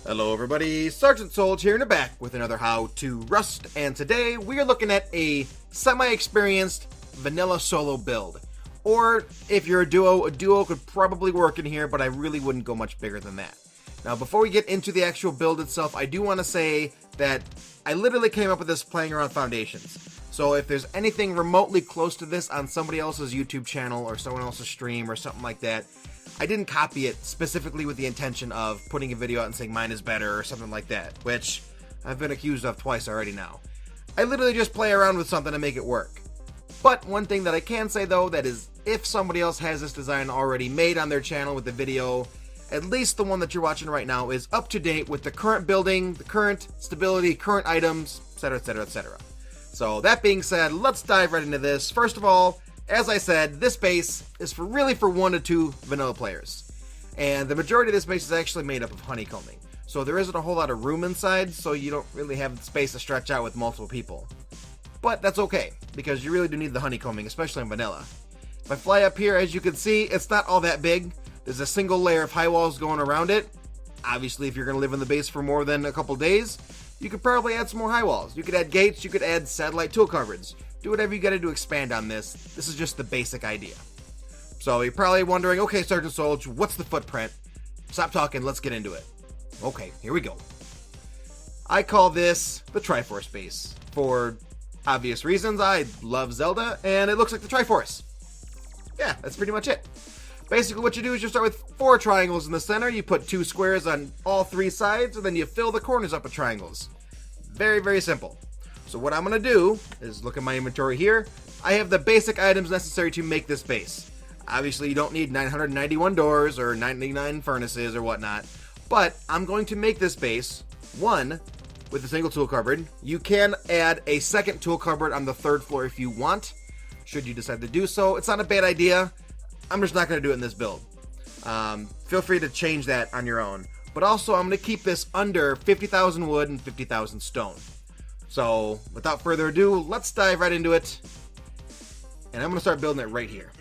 Hello everybody, Sergeant Solge here and back with another How to Rust, and today we are looking at a semi-experienced vanilla solo build. Or if you're a duo could probably work in here, but I really wouldn't go much bigger than that. Now before we get into the actual build itself, I do want to say that I literally came up with this playing around Foundations. So if there's anything remotely close to this on somebody else's YouTube channel or someone else's stream or something like that, I didn't copy it specifically with the intention of putting a video out and saying mine is better or something like that, which I've been accused of twice already now. I literally just play around with something to make it work. But one thing that I can say though, that is if somebody else has this design already made on their channel with the video, at least the one that you're watching right now is up to date with the current building, the current stability, current items, etc, etc, etc. So that being said, let's dive right into this. First of all, as I said, this base is really for 1 to 2 vanilla players. And the majority of this base is actually made up of honeycombing. So there isn't a whole lot of room inside, so you don't really have space to stretch out with multiple people. But that's okay, because you really do need the honeycombing, especially in vanilla. If I fly up here, as you can see, it's not all that big. There's a single layer of high walls going around it. Obviously, if you're going to live in the base for more than a couple days, you could probably add some more high walls. You could add gates, you could add satellite tool cupboards. Do whatever you gotta do to expand on this. This is just the basic idea. So you're probably wondering, okay, Sergeant Solge, what's the footprint? Stop talking, let's get into it. Okay, here we go. I call this the Triforce base. For obvious reasons, I love Zelda, and it looks like the Triforce. Yeah, that's pretty much it. Basically what you do is you start with 4 triangles in the center, you put 2 squares on all 3 sides, and then you fill the corners up with triangles. Very, very simple. So what I'm going to do is look at my inventory here. I have the basic items necessary to make this base. Obviously you don't need 991 doors or 99 furnaces or whatnot, but I'm going to make this base, one, with a single tool cupboard. You can add a second tool cupboard on the 3rd floor if you want, should you decide to do so. It's not a bad idea. I'm just not going to do it in this build. Feel free to change that on your own. But also I'm going to keep this under 50,000 wood and 50,000 stone. So, without further ado, let's dive right into it. And I'm going to start building it right here.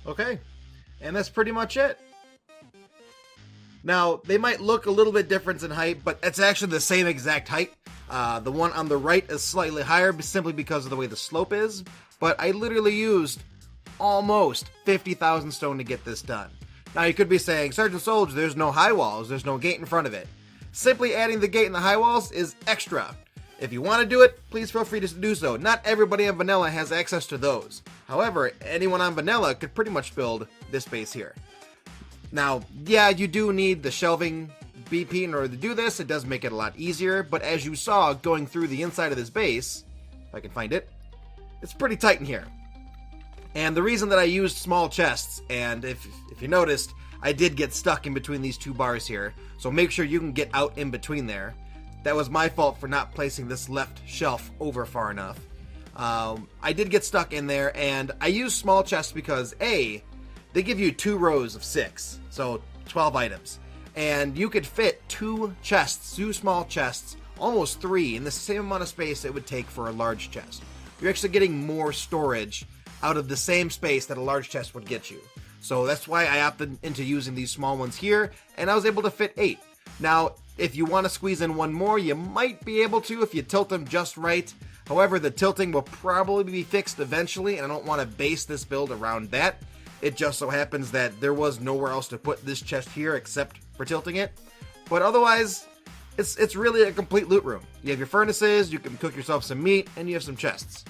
Okay, and that's pretty much it. Now, they might look a little bit different in height, but it's actually the same exact height. The one on the right is slightly higher simply because of the way the slope is, but I literally used almost 50,000 stone to get this done. Now, you could be saying, Sergeant Soldier, there's no high walls, there's no gate in front of it. Simply adding the gate and the high walls is extra. If you want to do it, please feel free to do so. Not everybody on Vanilla has access to those. However, anyone on Vanilla could pretty much build this base here. Now, yeah, you do need the shelving BP in order to do this. It does make it a lot easier, but as you saw going through the inside of this base, if I can find it, it's pretty tight in here. And the reason that I used small chests, and if you noticed, I did get stuck in between these two bars here, so make sure you can get out in between there. That was my fault for not placing this left shelf over far enough. I did get stuck in there, and I used small chests because, A, they give you 2 rows of 6, so 12 items. And you could fit 2 chests, 2 small chests, almost 3, in the same amount of space it would take for a large chest. You're actually getting more storage out of the same space that a large chest would get you. So that's why I opted into using these small ones here, and I was able to fit 8. Now, if you want to squeeze in one more, you might be able to if you tilt them just right. However, the tilting will probably be fixed eventually, and I don't want to base this build around that. It just so happens that there was nowhere else to put this chest here except for tilting it. But otherwise, it's really a complete loot room. You have your furnaces, you can cook yourself some meat, and you have some chests.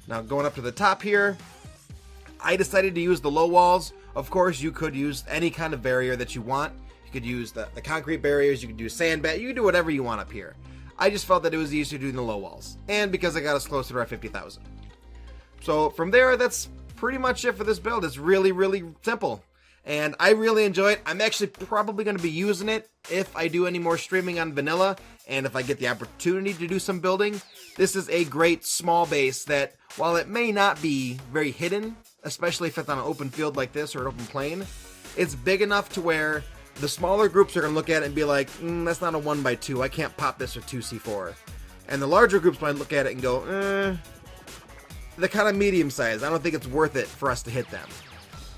Now, going up to the top here, I decided to use the low walls. Of course, you could use any kind of barrier that you want. You could use the concrete barriers, you could do sandbag, you could do whatever you want up here. I just felt that it was easier to do the low walls, and because I got us closer to our 50,000. So from there, that's pretty much it for this build. It's really, really simple, and I really enjoy it. I'm actually probably going to be using it if I do any more streaming on Vanilla, and if I get the opportunity to do some building. This is a great small base that, while it may not be very hidden, especially if it's on an open field like this or an open plain, it's big enough to where the smaller groups are going to look at it and be like, that's not a 1x2, I can't pop this with 2C4. And the larger groups might look at it and go, they're kind of medium sized, I don't think it's worth it for us to hit them.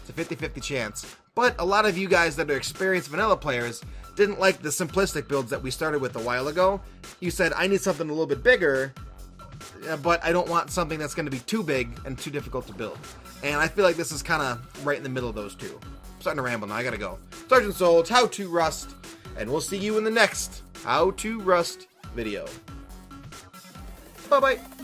It's a 50-50 chance. But a lot of you guys that are experienced Vanilla players didn't like the simplistic builds that we started with a while ago. You said, I need something a little bit bigger, but I don't want something that's going to be too big and too difficult to build. And I feel like this is kind of right in the middle of those two. I'm starting to ramble now, I gotta go. Sergeant Souls, How to Rust, and we'll see you in the next How to Rust video. Bye-bye.